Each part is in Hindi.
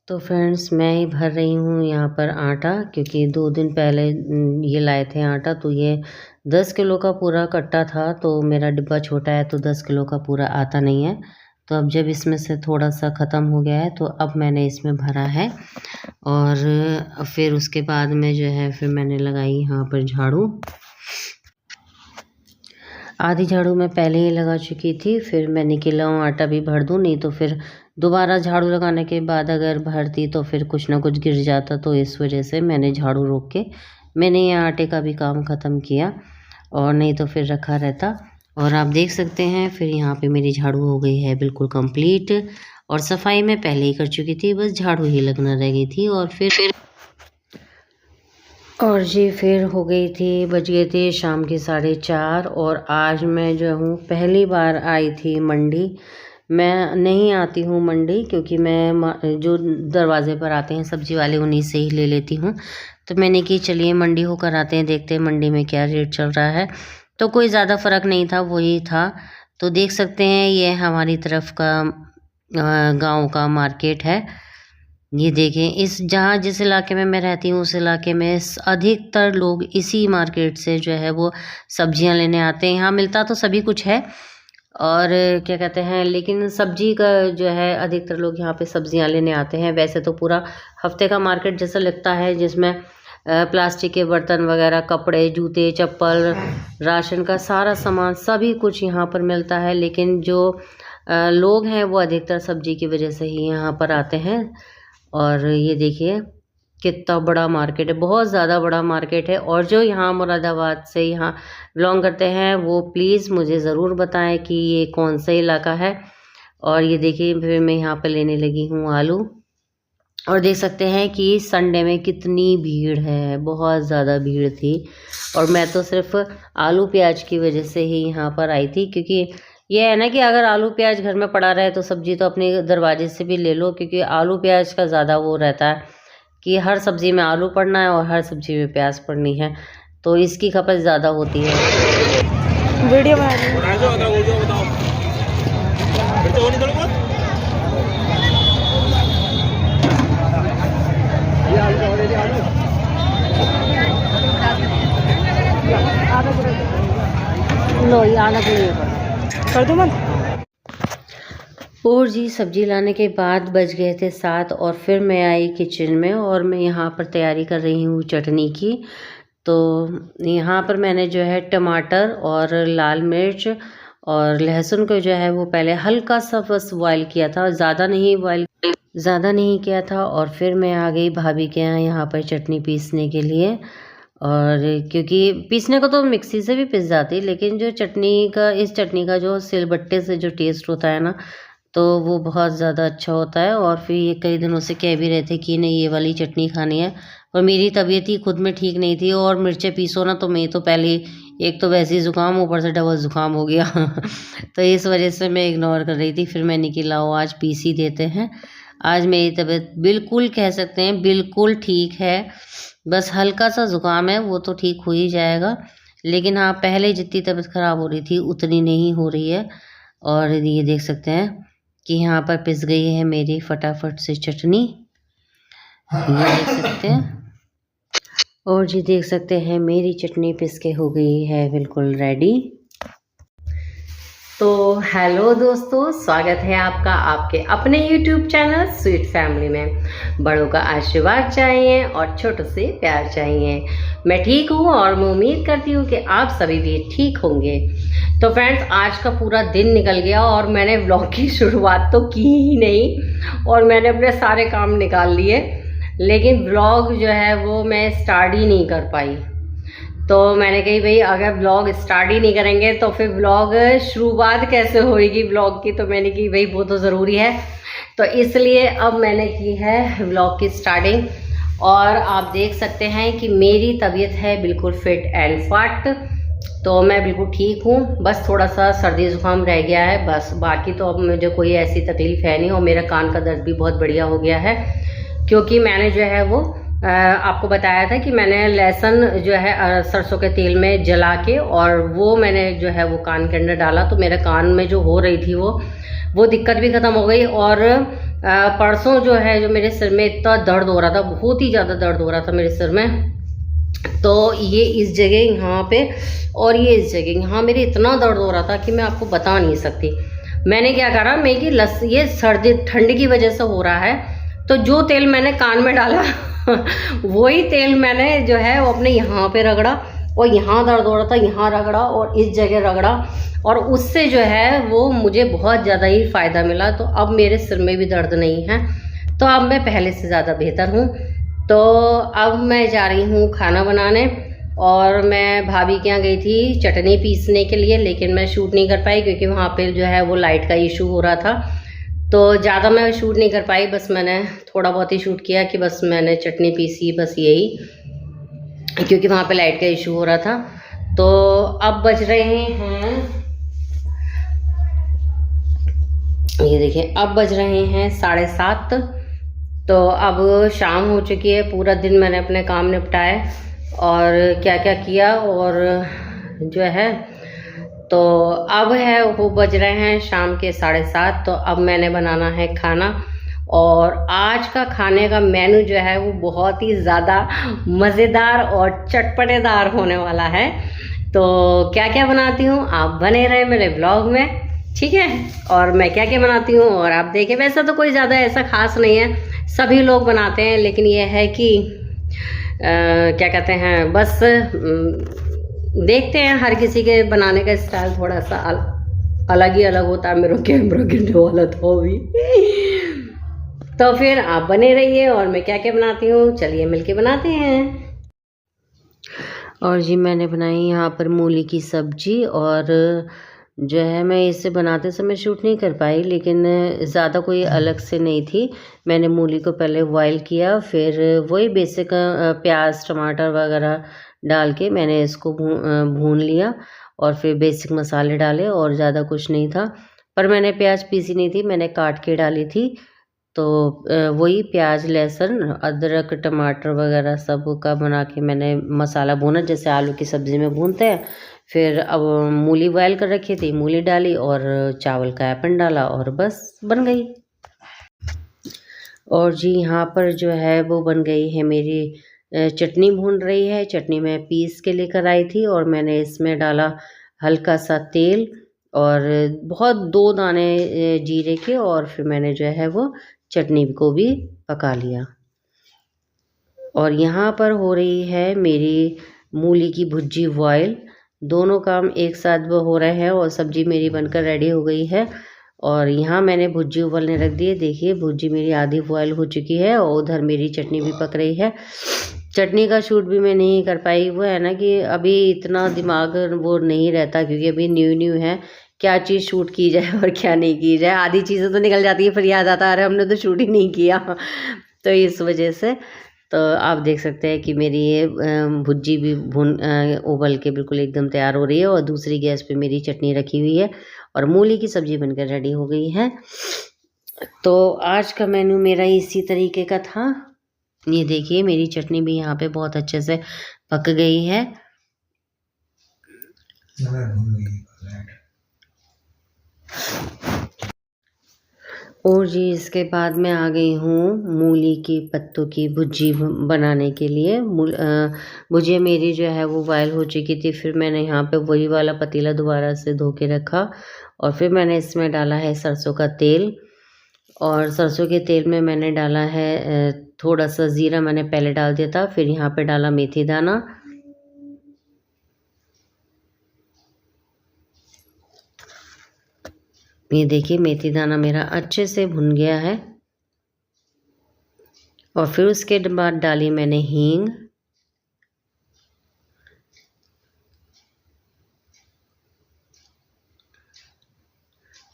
तो फ्रेंड्स मैं ही भर रही हूँ यहाँ पर आटा, क्योंकि 2 दिन पहले ये लाए थे आटा। तो ये 10 किलो का पूरा कट्टा था, तो मेरा डिब्बा छोटा है तो 10 किलो का पूरा आता नहीं है। तो अब जब इसमें से थोड़ा सा ख़त्म हो गया है तो अब मैंने इसमें भरा है, और फिर उसके बाद में जो है फिर मैंने लगाई यहाँ पर झाड़ू। आधी झाड़ू मैं पहले ही लगा चुकी थी, फिर मैंने कि लाऊं आटा भी भर दूं, नहीं तो फिर दोबारा झाड़ू लगाने के बाद अगर भरती तो फिर कुछ ना कुछ गिर जाता। तो इस वजह से मैंने झाड़ू रोक के मैंने ये आटे का भी काम ख़त्म किया, और नहीं तो फिर रखा रहता। और आप देख सकते हैं फिर यहाँ पे मेरी झाड़ू हो गई है बिल्कुल कंप्लीट, और सफाई मैं पहले ही कर चुकी थी, बस झाड़ू ही लगना रह गई थी। और जी फिर हो गई थी, बज गए थे शाम के 4:30। और आज मैं जो हूँ पहली बार आई थी मंडी। मैं नहीं आती हूँ मंडी, क्योंकि मैं जो दरवाज़े पर आते हैं सब्ज़ी वाले उन्हीं से ही ले लेती हूँ। तो मैंने कि चलिए मंडी होकर आते हैं, देखते हैं मंडी में क्या रेट चल रहा है। तो कोई ज़्यादा फ़र्क नहीं था, वही था। तो देख सकते हैं ये हमारी तरफ का गाँव का मार्केट है। ये देखें, जहाँ जिस इलाके में मैं रहती हूँ उस इलाके में अधिकतर लोग इसी मार्केट से जो है वो सब्जियां लेने आते हैं। यहाँ मिलता तो सभी कुछ है, और क्या कहते हैं, लेकिन सब्जी का जो है अधिकतर लोग यहाँ पे सब्जियां लेने आते हैं। वैसे तो पूरा हफ्ते का मार्केट जैसा लगता है, जिसमें प्लास्टिक के बर्तन वगैरह, कपड़े, जूते, चप्पल, राशन का सारा सामान सभी कुछ यहाँ पर मिलता है। लेकिन जो लोग हैं वो अधिकतर सब्जी की वजह से ही यहाँ पर आते हैं। और ये देखिए कितना बड़ा मार्केट है, बहुत ज़्यादा बड़ा मार्केट है। और जो यहाँ मुरादाबाद से यहाँ बिलोंग करते हैं वो प्लीज़ मुझे ज़रूर बताएं कि ये कौन सा इलाका है। और ये देखिए फिर मैं यहाँ पे लेने लगी हूँ आलू, और देख सकते हैं कि संडे में कितनी भीड़ है, बहुत ज़्यादा भीड़ थी। और मैं तो सिर्फ आलू प्याज की वजह से ही यहाँ पर आई थी, क्योंकि ये है ना कि अगर आलू प्याज घर में पड़ा रहे तो सब्जी तो अपने दरवाजे से भी ले लो, क्योंकि आलू प्याज का ज़्यादा वो रहता है कि हर सब्ज़ी में आलू पड़ना है और हर सब्ज़ी में प्याज पड़नी है, तो इसकी खपत ज़्यादा होती है। वीडियो लो ये अलग कर दूँ मैं। और जी सब्जी लाने के बाद बज गए थे 7, और फिर मैं आई किचन में, और मैं यहाँ पर तैयारी कर रही हूँ चटनी की। तो यहाँ पर मैंने जो है टमाटर और लाल मिर्च और लहसुन को जो है वो पहले हल्का सा बस बॉयल किया था, ज़्यादा नहीं किया था। और फिर मैं आ गई भाभी के यहाँ पर चटनी पीसने के लिए। और क्योंकि पीसने को तो मिक्सी से भी पिस जाती, लेकिन जो इस चटनी का जो सिलबट्टे से जो टेस्ट होता है ना, तो वो बहुत ज़्यादा अच्छा होता है। और फिर ये कई दिनों से कह भी रहे थे कि नहीं ये वाली चटनी खानी है, और मेरी तबीयत ही खुद में ठीक नहीं थी, और मिर्चें पीसो ना तो मैं तो पहले एक तो वैसे ही ज़ुकाम, ऊपर से डबल ज़ुकाम हो गया तो इस वजह से मैं इग्नोर कर रही थी। फिर मैंने कि लाओ आज पीस ही देते हैं। आज मेरी तबीयत बिल्कुल कह सकते हैं बिल्कुल ठीक है, बस हल्का सा ज़ुकाम है, वो तो ठीक हो ही जाएगा। लेकिन हाँ, पहले जितनी तबीयत ख़राब हो रही थी उतनी नहीं हो रही है। और ये देख सकते हैं कि यहाँ पर पिस गई है मेरी फटाफट से चटनी, ये देख सकते हैं। और जी देख सकते हैं मेरी चटनी पिस के हो गई है बिल्कुल रेडी। तो हेलो दोस्तों, स्वागत है आपका आपके अपने YouTube चैनल स्वीट फैमिली में। बड़ों का आशीर्वाद चाहिए और छोटों से प्यार चाहिए। मैं ठीक हूँ और मैं उम्मीद करती हूँ कि आप सभी भी ठीक होंगे। तो फ्रेंड्स, आज का पूरा दिन निकल गया और मैंने व्लॉग की शुरुआत तो की ही नहीं, और मैंने अपने सारे काम निकाल लिए, लेकिन व्लॉग जो है वो मैं स्टार्ट ही नहीं कर पाई। तो मैंने कही भाई अगर व्लॉग स्टार्ट ही नहीं करेंगे तो फिर व्लॉग शुरुआत कैसे होएगी व्लॉग की। तो मैंने की भाई वो तो ज़रूरी है, तो इसलिए अब मैंने की है व्लॉग की स्टार्टिंग। और आप देख सकते हैं कि मेरी तबीयत है बिल्कुल फिट एंड फाट, तो मैं बिल्कुल ठीक हूँ। बस थोड़ा सा सर्दी ज़ुकाम रह गया है बस, बाकी तो अब मुझे कोई ऐसी तकलीफ़ है नहीं। और मेरा कान का दर्द भी बहुत बढ़िया हो गया है, क्योंकि मैंने जो है वो आपको बताया था कि मैंने लहसुन जो है सरसों के तेल में जला के और वो मैंने जो है वो कान के अंदर डाला, तो मेरे कान में जो हो रही थी वो दिक्कत भी ख़त्म हो गई। और परसों जो है जो मेरे सिर में इतना दर्द हो रहा था, बहुत ही ज़्यादा दर्द हो रहा था मेरे सिर में, तो ये इस जगह यहाँ पे और ये इस जगह यहाँ मेरे इतना दर्द हो रहा था कि मैं आपको बता नहीं सकती। मैंने क्या करा, मैं कि ये सर्दी ठंड की वजह से हो रहा है, तो जो तेल मैंने कान में डाला वही तेल मैंने जो है वो अपने यहाँ पे रगड़ा, और यहाँ दर्द हो रहा था यहाँ रगड़ा और इस जगह रगड़ा, और उससे जो है वो मुझे बहुत ज़्यादा ही फ़ायदा मिला। तो अब मेरे सिर में भी दर्द नहीं है, तो अब मैं पहले से ज़्यादा बेहतर हूँ। तो अब मैं जा रही हूँ खाना बनाने, और मैं भाभी के यहाँ गई थी चटनी पीसने के लिए, लेकिन मैं शूट नहीं कर पाई क्योंकि वहाँ पे जो है वो लाइट का इशू हो रहा था, तो ज़्यादा मैं शूट नहीं कर पाई। बस मैंने थोड़ा बहुत ही शूट किया कि बस मैंने चटनी पीसी, बस यही, क्योंकि वहाँ पे लाइट का इशू हो रहा था। तो अब बज रहे हैं, ये देखिए अब बज रहे हैं 7:30। तो अब शाम हो चुकी है, पूरा दिन मैंने अपने काम निपटाए और क्या क्या किया, और जो है तो अब है वो बज रहे हैं शाम के 7:30। तो अब मैंने बनाना है खाना, और आज का खाने का मेनू जो है वो बहुत ही ज़्यादा मज़ेदार और चटपटेदार होने वाला है। तो क्या क्या बनाती हूँ आप बने रहे मेरे ब्लॉग में, ठीक है। और मैं क्या क्या बनाती हूँ और आप देखें। वैसा तो कोई ज़्यादा ऐसा खास नहीं है, सभी लोग बनाते हैं, लेकिन ये है कि क्या कहते हैं, बस देखते हैं, हर किसी के बनाने का स्टाइल थोड़ा सा अलग ही अलग होता है। मेरा कैमरा गिरने वाला था अभी। तो फिर आप बने रहिए, और मैं क्या क्या बनाती हूँ चलिए मिलके बनाते हैं। और जी मैंने बनाई यहाँ पर मूली की सब्जी, और जो है मैं इसे बनाते समय शूट नहीं कर पाई, लेकिन ज़्यादा कोई अलग से नहीं थी। मैंने मूली को पहले बॉयल किया, फिर वही बेसिक प्याज टमाटर वगैरह डाल के मैंने इसको भून लिया, और फिर बेसिक मसाले डाले, और ज़्यादा कुछ नहीं था। पर मैंने प्याज पीसी नहीं थी, मैंने काट के डाली थी। तो वही प्याज लहसुन अदरक टमाटर वगैरह सब का बना के मैंने मसाला भूना, जैसे आलू की सब्ज़ी में भूनते हैं। फिर अब मूली बॉयल कर रखी थी, मूली डाली और चावल का ऐपन डाला, और बस बन गई। और जी यहाँ पर जो है वो बन गई है मेरी चटनी भून रही है। चटनी मैं पीस के लेकर आई थी, और मैंने इसमें डाला हल्का सा तेल और बहुत 2 दाने जीरे के, और फिर मैंने जो है वो चटनी को भी पका लिया। और यहाँ पर हो रही है मेरी मूली की भुर्जी बॉयल, दोनों काम एक साथ वो हो रहे हैं, और सब्जी मेरी बनकर रेडी हो गई है। और यहाँ मैंने भुर्जी उबलने रख दी है, देखिए भुर्जी मेरी आधी बॉयल हो चुकी है, और उधर मेरी चटनी भी पक रही है। चटनी का शूट भी मैं नहीं कर पाई, वो है ना कि अभी इतना दिमाग वो नहीं रहता, क्योंकि अभी न्यू है, क्या चीज़ शूट की जाए और क्या नहीं की जाए। आधी चीज़ें तो निकल जाती है, फिर याद आता है अरे हमने तो शूट ही नहीं किया। तो इस वजह से तो आप देख सकते हैं कि मेरी ये भुर्जी भी उबल के बिल्कुल एकदम तैयार हो रही है, और दूसरी गैस पे मेरी चटनी रखी हुई है, और मूली की सब्ज़ी बनकर रेडी हो गई है। तो आज का मेनू मेरा इसी तरीके का था। ये देखिए मेरी चटनी भी यहाँ पे बहुत अच्छे से पक गई है। और जी इसके बाद मैं आ गई हूँ मूली की पत्तों की भुर्जी बनाने के लिए। भुजिया मेरी जो है वो बॉयल हो चुकी थी, फिर मैंने यहाँ पे वही वाला पतीला दोबारा से धो के रखा, और फिर मैंने इसमें डाला है सरसों का तेल, और सरसों के तेल में मैंने डाला है थोड़ा सा ज़ीरा, मैंने पहले डाल दिया था, फिर यहाँ पे डाला मेथी दाना, ये देखिए मेथी दाना मेरा अच्छे से भुन गया है। और फिर उसके बाद डाली मैंने हींग,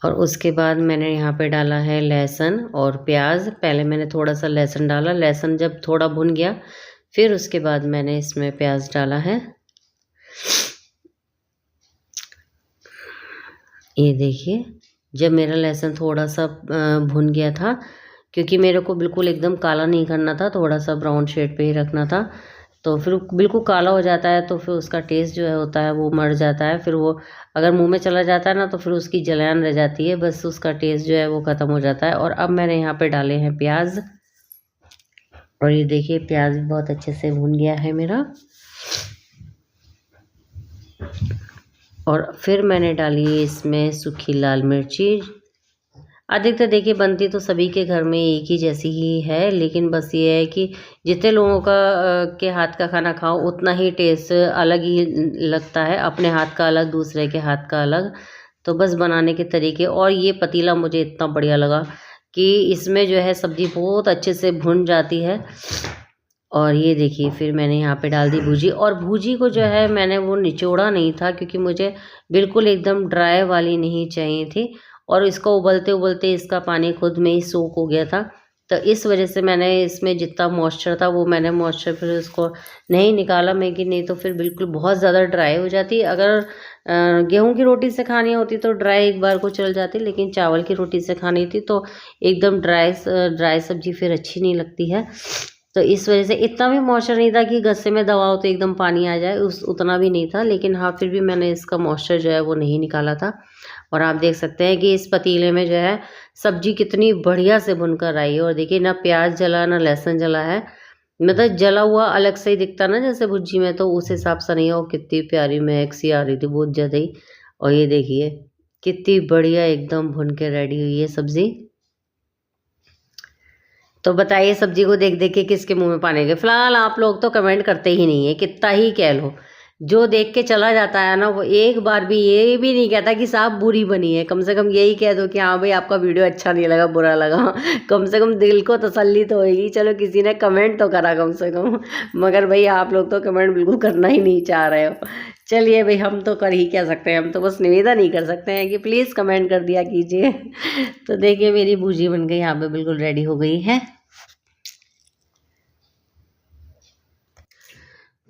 और उसके बाद मैंने यहाँ पे डाला है लहसुन और प्याज। पहले मैंने थोड़ा सा लहसुन डाला, लहसुन जब थोड़ा भुन गया फिर उसके बाद मैंने इसमें प्याज डाला है। ये देखिए जब मेरा लहसुन थोड़ा सा भुन गया था, क्योंकि मेरे को बिल्कुल एकदम काला नहीं करना था, थोड़ा सा ब्राउन शेड पे ही रखना था। तो फिर बिल्कुल काला हो जाता है तो फिर उसका टेस्ट जो है होता है वो मर जाता है, फिर वो अगर मुंह में चला जाता है ना तो फिर उसकी जलन रह जाती है, बस उसका टेस्ट जो है वो ख़त्म हो जाता है। और अब मैंने यहाँ पे डाले हैं प्याज, और ये देखिए प्याज भी बहुत अच्छे से भुन गया है मेरा। और फिर मैंने डाली इसमें सूखी लाल मिर्ची। अधिकतर देखिए बनती तो सभी के घर में एक ही जैसी ही है, लेकिन बस ये है कि जितने लोगों का के हाथ का खाना खाओ उतना ही टेस्ट अलग ही लगता है, अपने हाथ का अलग, दूसरे के हाथ का अलग। तो बस बनाने के तरीके। और ये पतीला मुझे इतना बढ़िया लगा कि इसमें जो है सब्ज़ी बहुत अच्छे से भुन जाती है। और ये देखिए फिर मैंने यहाँ पे डाल दी भुजी, और भुजी को जो है मैंने वो निचोड़ा नहीं था, क्योंकि मुझे बिल्कुल एकदम ड्राई वाली नहीं चाहिए थी। और इसको उबलते उबलते इसका पानी खुद में ही सोख हो गया था, तो इस वजह से मैंने इसमें जितना मॉइस्चर था वो मैंने मॉइस्चर फिर इसको नहीं निकाला मैं, कि नहीं तो फिर बिल्कुल बहुत ज़्यादा ड्राई हो जाती। अगर गेहूं की रोटी से खानी होती तो ड्राई एक बार को चल जाती, लेकिन चावल की रोटी से खानी थी तो एकदम ड्राई सब्जी फिर अच्छी नहीं लगती है। तो इस वजह से इतना भी मॉइस्चर नहीं था कि गस्से में दबाओ तो एकदम पानी आ जाए, उतना भी नहीं था, लेकिन हाँ फिर भी मैंने इसका मॉइस्चर जो है वो नहीं निकाला था। और आप देख सकते हैं कि इस पतीले में जो है सब्जी कितनी बढ़िया से भुनकर आई है। और देखिए ना प्याज जला ना लहसुन जला है, मतलब जला हुआ अलग से ही दिखता ना जैसे भुजी में, तो उस हिसाब से नहीं हो। कितनी प्यारी महक सी आ रही थी बहुत ज़्यादा ही। और ये देखिए कितनी बढ़िया एकदम भुन के रेडी हुई है सब्ज़ी। तो बताइए सब्जी को देख देख के किसके मुंह में पानी गए। फिलहाल आप लोग तो कमेंट करते ही नहीं है, कितना ही कह लो। जो देख के चला जाता है ना वो एक बार भी ये भी नहीं कहता कि साहब बुरी बनी है। कम से कम यही कह दो कि हाँ भाई आपका वीडियो अच्छा नहीं लगा, बुरा लगा। कम से कम दिल को तसल्ली तो होगी, चलो किसी ने कमेंट तो करा कम से कम। मगर भाई आप लोग तो कमेंट बिल्कुल करना ही नहीं चाह रहे हो। चलिए भाई हम तो कर ही क्या सकते हैं, हम तो बस निवेदन ही कर सकते हैं कि प्लीज़ कमेंट कर दिया कीजिए। तो देखिए मेरी भुजी बन गई यहाँ पे, बिल्कुल रेडी हो गई है।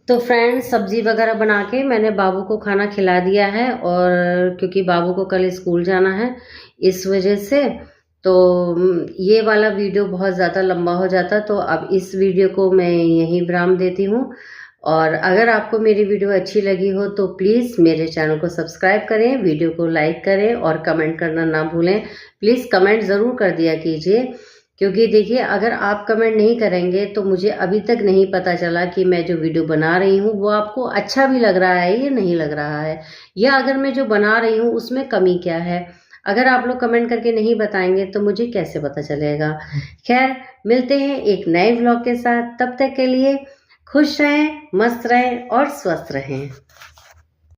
तो फ्रेंड्स सब्जी वगैरह बना के मैंने बाबू को खाना खिला दिया है, और क्योंकि बाबू को कल स्कूल जाना है इस वजह से तो ये वाला वीडियो बहुत ज़्यादा लंबा हो जाता, तो अब इस वीडियो को मैं यहीं विराम देती हूँ। और अगर आपको मेरी वीडियो अच्छी लगी हो तो प्लीज़ मेरे चैनल को सब्सक्राइब करें, वीडियो को लाइक करें और कमेंट करना ना भूलें। प्लीज़ कमेंट ज़रूर कर दिया कीजिए, क्योंकि देखिए अगर आप कमेंट नहीं करेंगे तो मुझे अभी तक नहीं पता चला कि मैं जो वीडियो बना रही हूँ वो आपको अच्छा भी लग रहा है या नहीं लग रहा है, या अगर मैं जो बना रही हूँ उसमें कमी क्या है। अगर आप लोग कमेंट करके नहीं बताएंगे तो मुझे कैसे पता चलेगा। खैर मिलते हैं एक नए व्लॉग के साथ, तब तक के लिए खुश रहें, मस्त रहें और स्वस्थ रहें।